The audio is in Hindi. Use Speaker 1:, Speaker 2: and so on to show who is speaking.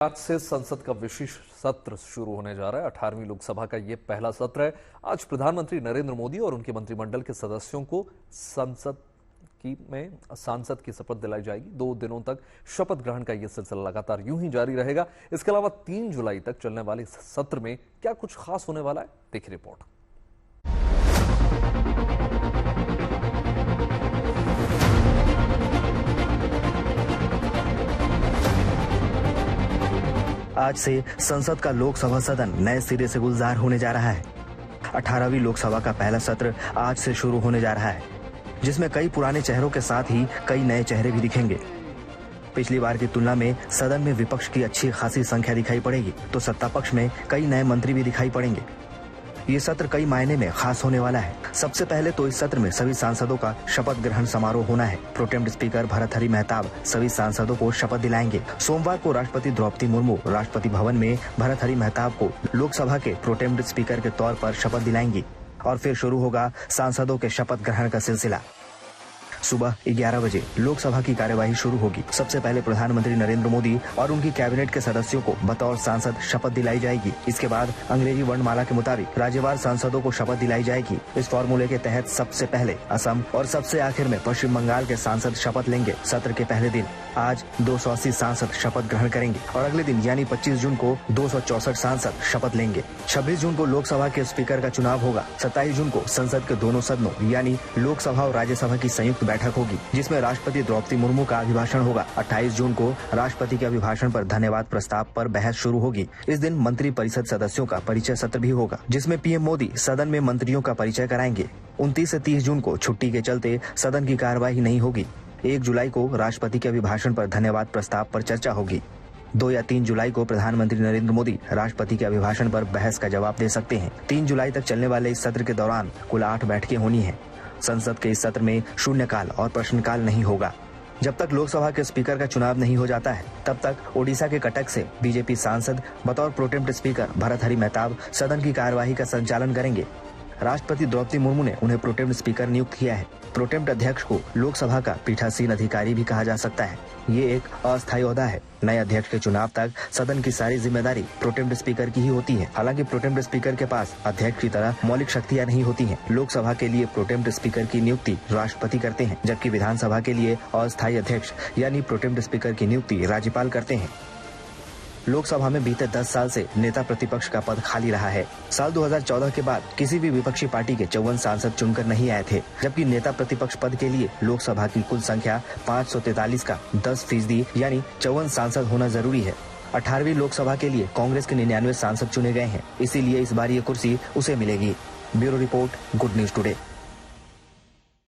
Speaker 1: आज से संसद का विशेष सत्र शुरू होने जा रहा है। 18वीं लोकसभा का ये पहला सत्र है। आज प्रधानमंत्री नरेंद्र मोदी और उनके मंत्रिमंडल के सदस्यों को सांसद की शपथ दिलाई जाएगी। 2 दिनों तक शपथ ग्रहण का यह सिलसिला लगातार यूं ही जारी रहेगा। इसके अलावा 3 जुलाई तक चलने वाले इस सत्र में क्या कुछ खास होने वाला है, देखिए रिपोर्ट।
Speaker 2: आज से संसद का लोकसभा सदन नए सिरे से गुलजार होने जा रहा है। 18वीं लोकसभा का पहला सत्र आज से शुरू होने जा रहा है, जिसमें कई पुराने चेहरों के साथ ही कई नए चेहरे भी दिखेंगे। पिछली बार की तुलना में सदन में विपक्ष की अच्छी खासी संख्या दिखाई पड़ेगी, तो सत्ता पक्ष में कई नए मंत्री भी दिखाई पड़ेंगे। ये सत्र कई मायने में खास होने वाला है। सबसे पहले तो इस सत्र में सभी सांसदों का शपथ ग्रहण समारोह होना है। प्रोटेम स्पीकर भर्तृहरि मेहताब सभी सांसदों को शपथ दिलाएंगे। सोमवार को राष्ट्रपति द्रौपदी मुर्मू राष्ट्रपति भवन में भर्तृहरि मेहताब को लोकसभा के प्रोटेम स्पीकर के तौर पर शपथ दिलाएंगी और फिर शुरू होगा सांसदों के शपथ ग्रहण का सिलसिला। सुबह 11 बजे लोकसभा की कार्यवाही शुरू होगी। सबसे पहले प्रधानमंत्री नरेंद्र मोदी और उनकी कैबिनेट के सदस्यों को बतौर सांसद शपथ दिलाई जाएगी। इसके बाद अंग्रेजी वर्णमाला के मुताबिक राज्यवार सांसदों को शपथ दिलाई जाएगी। इस फॉर्मूले के तहत सबसे पहले असम और सबसे आखिर में पश्चिम बंगाल के सांसद शपथ लेंगे। सत्र के पहले दिन आज 280 सांसद शपथ ग्रहण करेंगे और अगले दिन यानी 25 जून को 264 सांसद शपथ लेंगे। 26 जून को लोकसभा के स्पीकर का चुनाव होगा। 27 जून को संसद के दोनों सदनों यानी लोकसभा और राज्यसभा की संयुक्त बैठक होगी, जिसमें राष्ट्रपति द्रौपदी मुर्मू का अभिभाषण होगा। 28 जून को राष्ट्रपति के अभिभाषण पर धन्यवाद प्रस्ताव पर बहस शुरू होगी। इस दिन मंत्री परिषद सदस्यों का परिचय सत्र भी होगा, जिसमें पीएम मोदी सदन में मंत्रियों का परिचय कराएंगे। 29 से 30 जून को छुट्टी के चलते सदन की कार्यवाही नहीं होगी। 1 जुलाई को राष्ट्रपति के अभिभाषण पर धन्यवाद प्रस्ताव पर चर्चा होगी। 2 या 3 जुलाई को प्रधानमंत्री नरेंद्र मोदी राष्ट्रपति के अभिभाषण पर बहस का जवाब दे सकते हैं। 3 जुलाई तक चलने वाले इस सत्र के दौरान कुल 8 बैठकें होनी है। संसद के इस सत्र में शून्यकाल और प्रश्नकाल नहीं होगा। जब तक लोकसभा के स्पीकर का चुनाव नहीं हो जाता है, तब तक ओडिशा के कटक से बीजेपी सांसद बतौर प्रोटेम स्पीकर भर्तृहरि मेहताब सदन की कार्यवाही का संचालन करेंगे। राष्ट्रपति द्रौपदी मुर्मू ने उन्हें प्रोटेम स्पीकर नियुक्त किया है। प्रोटेम अध्यक्ष को लोकसभा का पीठासीन अधिकारी भी कहा जा सकता है। ये एक अस्थायी ओहदा है। नए अध्यक्ष के चुनाव तक सदन की सारी जिम्मेदारी प्रोटेम स्पीकर की ही होती है। हालांकि प्रोटेम स्पीकर के पास अध्यक्ष की तरह मौलिक शक्तियां नहीं होती हैं। लोकसभा के लिए प्रोटेम स्पीकर की नियुक्ति राष्ट्रपति करते हैं, जबकि विधानसभा के लिए अस्थायी अध्यक्ष यानी प्रोटेम स्पीकर की नियुक्ति राज्यपाल करते हैं। लोकसभा में बीते 10 साल से नेता प्रतिपक्ष का पद खाली रहा है। साल 2014 के बाद किसी भी विपक्षी पार्टी के 54 सांसद चुनकर नहीं आए थे, जबकि नेता प्रतिपक्ष पद के लिए लोकसभा की कुल संख्या 543 का 10% यानी 54 सांसद होना जरूरी है। 18वीं लोकसभा के लिए कांग्रेस के 99 सांसद चुने गए हैं, इसीलिए इस बार ये कुर्सी उसे मिलेगी। Bureau report, good news today.